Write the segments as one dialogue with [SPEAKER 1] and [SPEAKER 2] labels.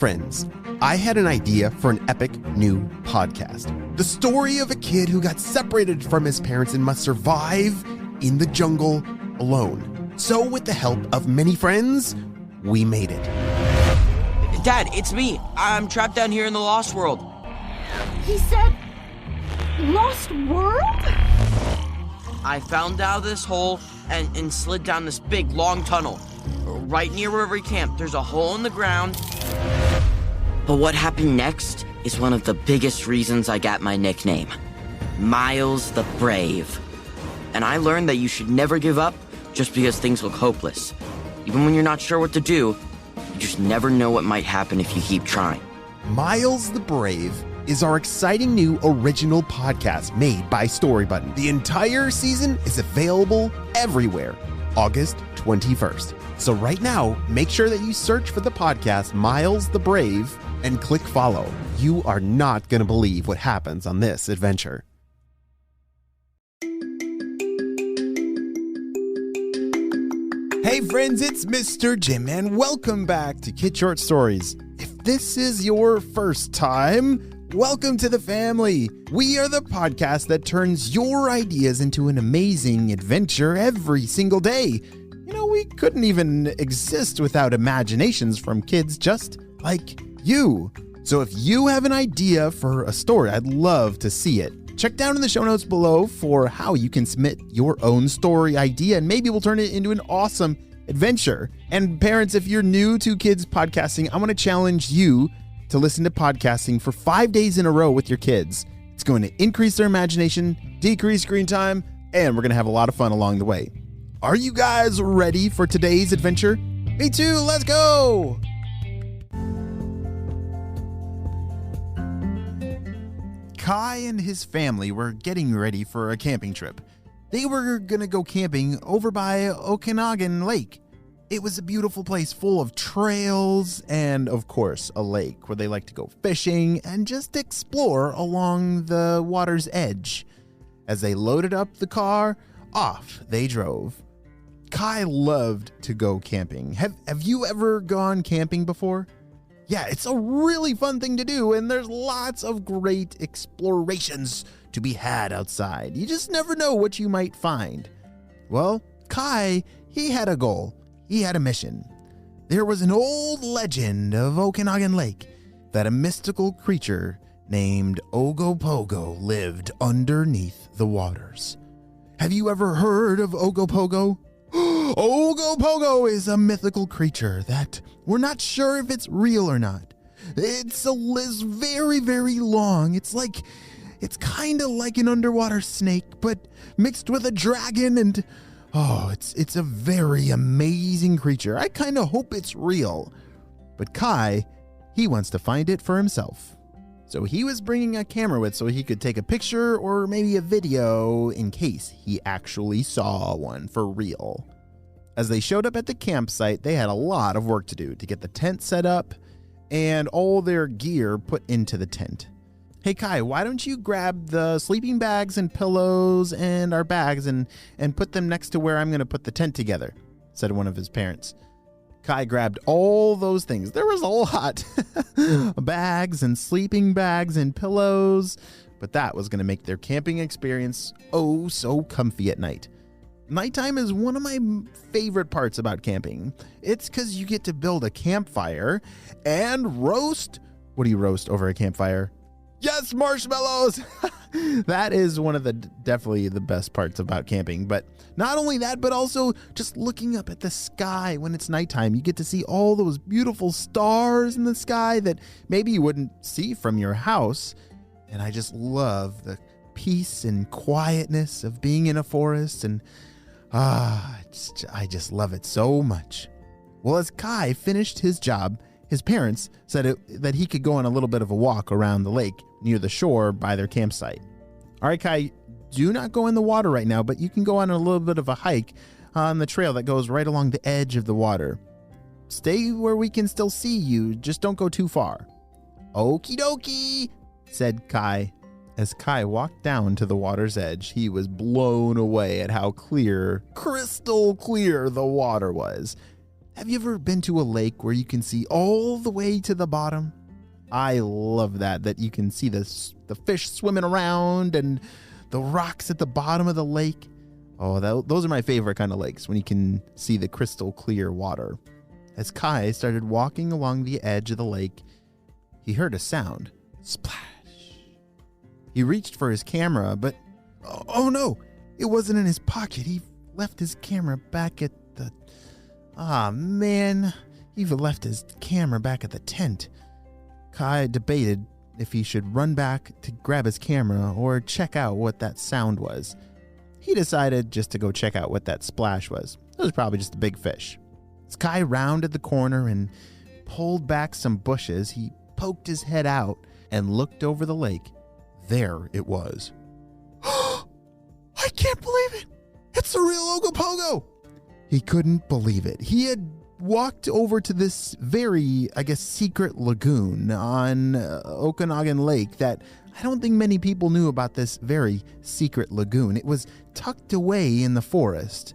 [SPEAKER 1] Friends, I had an idea for an epic new podcast. The story of a kid who got separated from his parents and must survive in the jungle alone. So with the help of many friends, we made it.
[SPEAKER 2] Dad, it's me. I'm trapped down here in the Lost World.
[SPEAKER 3] He said, Lost World?
[SPEAKER 2] I found out of this hole and slid down this big, long tunnel. Right near where we camped, there's a hole in the ground. But what happened next is one of the biggest reasons I got my nickname, Miles the Brave. And I learned that you should never give up just because things look hopeless. Even when you're not sure what to do, you just never know what might happen if you keep trying.
[SPEAKER 1] Miles the Brave is our exciting new original podcast made by Storybutton. The entire season is available everywhere, August 21st. So right now, make sure that you search for the podcast Miles the Brave and click follow. You are not going to believe what happens on this adventure. Hey friends, it's Mr. Jim and welcome back to Kid Short Stories. If this is your first time, welcome to the family. We are the podcast that turns your ideas into an amazing adventure every single day. You know, we couldn't even exist without imaginations from kids just like you. So if you have an idea for a story, I'd love to see it. Check down in the show notes below for how you can submit your own story idea, and maybe we'll turn it into an awesome adventure. And parents, if you're new to kids podcasting, I want to challenge you to listen to podcasting for 5 days in a row with your kids. It's going to increase their imagination, decrease screen time, and we're going to have a lot of fun along the way. Are you guys ready for today's adventure? Me too, let's go! Kai and his family were getting ready for a camping trip. They were going to go camping over by Okanagan Lake. It was a beautiful place full of trails and, of course, a lake where they like to go fishing and just explore along the water's edge. As they loaded up the car, off they drove. Kai loved to go camping. Have you ever gone camping before? Yeah, it's a really fun thing to do, and there's lots of great explorations to be had outside. You just never know what you might find. Well, Kai, he had a goal. He had a mission. There was an old legend of Okanagan Lake that a mystical creature named Ogopogo lived underneath the waters. Have you ever heard of Ogopogo? Ogopogo is a mythical creature that we're not sure if it's real or not. It's very, very long. It's kind of like an underwater snake, but mixed with a dragon, and it's a very amazing creature. I kind of hope it's real. But Kai, he wants to find it for himself. So he was bringing a camera with so he could take a picture or maybe a video in case he actually saw one for real. As they showed up at the campsite, they had a lot of work to do to get the tent set up and all their gear put into the tent. Hey Kai, why don't you grab the sleeping bags and pillows and our bags and put them next to where I'm going to put the tent together, said one of his parents. Kai grabbed all those things. There was a lot. Bags and sleeping bags and pillows. But that was going to make their camping experience oh so comfy at night. Nighttime is one of my favorite parts about camping. It's because you get to build a campfire and roast. What do you roast over a campfire? Yes, marshmallows! That is one of the definitely the best parts about camping. But not only that, but also just looking up at the sky when it's nighttime. You get to see all those beautiful stars in the sky that maybe you wouldn't see from your house. And I just love the peace and quietness of being in a forest. And I just love it so much. Well, as Kai finished his job, his parents said that he could go on a little bit of a walk around the lake near the shore by their campsite. All right, Kai, do not go in the water right now, but you can go on a little bit of a hike on the trail that goes right along the edge of the water. Stay where we can still see you, just don't go too far. Okie dokie, said Kai. As Kai walked down to the water's edge, he was blown away at how clear, crystal clear the water was. Have you ever been to a lake where you can see all the way to the bottom? I love that you can see the fish swimming around and the rocks at the bottom of the lake. Oh, those are my favorite kind of lakes, when you can see the crystal clear water. As Kai started walking along the edge of the lake, he heard a sound. Splash. He reached for his camera, but oh no, it wasn't in his pocket. He left his camera back at the... he left his camera back at the tent. Kai debated if he should run back to grab his camera or check out what that sound was. He decided just to go check out what that splash was. It was probably just a big fish. As Kai rounded the corner and pulled back some bushes, he poked his head out and looked over the lake. There it was. I can't believe it! It's the real Ogopogo! He couldn't believe it. He had walked over to this very, secret lagoon on Okanagan Lake that I don't think many people knew about, this very secret lagoon. It was tucked away in the forest,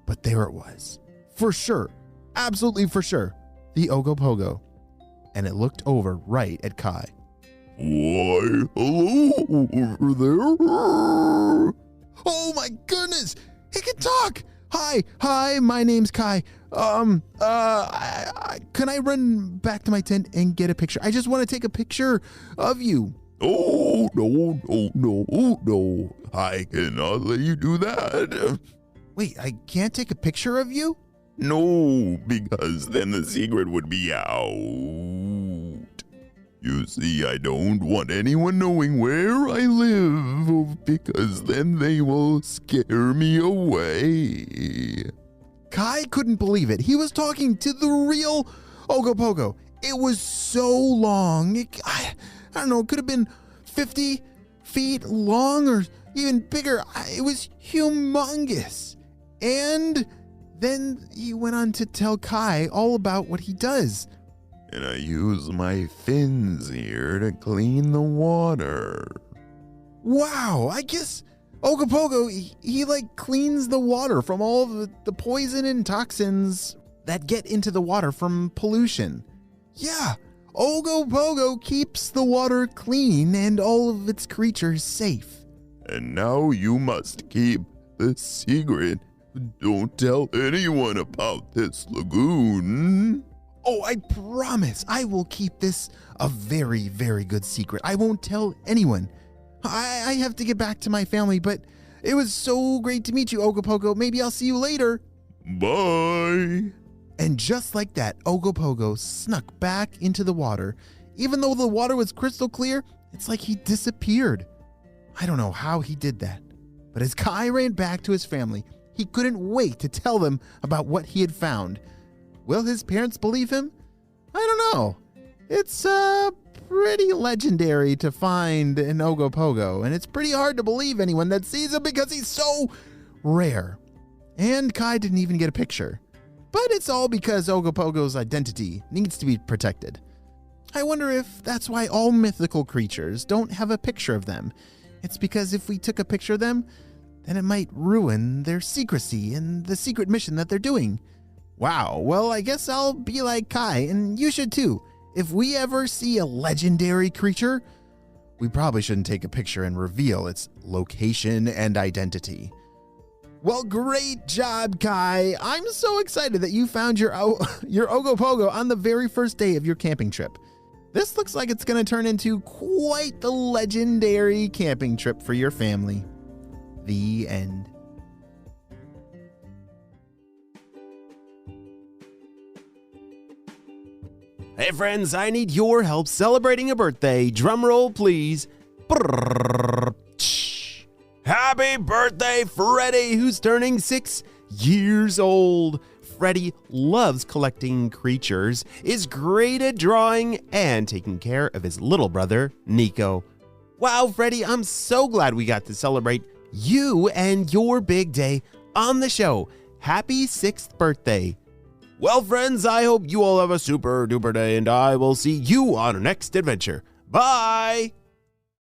[SPEAKER 1] but there it was. For sure, absolutely for sure, the Ogopogo. And it looked over right at Kai.
[SPEAKER 4] Why, hello over there.
[SPEAKER 1] Oh my goodness, he can talk! Hi, my name's Kai. Can I run back to my tent and get a picture? I just want to take a picture of you.
[SPEAKER 4] Oh, no. I cannot let you do that.
[SPEAKER 1] Wait, I can't take a picture of you?
[SPEAKER 4] No, because then the secret would be out. You see, I don't want anyone knowing where I live, because then they will scare me away.
[SPEAKER 1] Kai couldn't believe it. He was talking to the real Ogopogo. It was so long. I don't know, it could have been 50 feet long or even bigger. It was humongous. And then he went on to tell Kai all about what he does.
[SPEAKER 4] And I use my fins here to clean the water.
[SPEAKER 1] Wow, I guess Ogopogo, he cleans the water from all of the poison and toxins that get into the water from pollution. Yeah, Ogopogo keeps the water clean and all of its creatures safe.
[SPEAKER 4] And now you must keep the secret. Don't tell anyone about this lagoon.
[SPEAKER 1] Oh, I promise I will keep this a very, very good secret. I won't tell anyone. I have to get back to my family, but it was so great to meet you, Ogopogo. Maybe I'll see you later.
[SPEAKER 4] Bye.
[SPEAKER 1] And just like that, Ogopogo snuck back into the water. Even though the water was crystal clear, it's like he disappeared. I don't know how he did that. But as Kai ran back to his family, he couldn't wait to tell them about what he had found. Will his parents believe him? I don't know. It's pretty legendary to find an Ogopogo, and it's pretty hard to believe anyone that sees him because he's so rare. And Kai didn't even get a picture. But it's all because Ogopogo's identity needs to be protected. I wonder if that's why all mythical creatures don't have a picture of them. It's because if we took a picture of them, then it might ruin their secrecy and the secret mission that they're doing. Wow, well, I guess I'll be like Kai, and you should too. If we ever see a legendary creature, we probably shouldn't take a picture and reveal its location and identity. Well, great job, Kai. I'm so excited that you found your Ogopogo on the very first day of your camping trip. This looks like it's going to turn into quite the legendary camping trip for your family. The end.
[SPEAKER 5] Hey friends, I need your help celebrating a birthday. Drumroll, please. Happy birthday, Freddy, who's turning 6 years old. Freddy loves collecting creatures, is great at drawing, and taking care of his little brother, Nico. Wow, Freddy, I'm so glad we got to celebrate you and your big day on the show. Happy 6th birthday. Well, friends, I hope you all have a super duper day, and I will see you on our next adventure. Bye!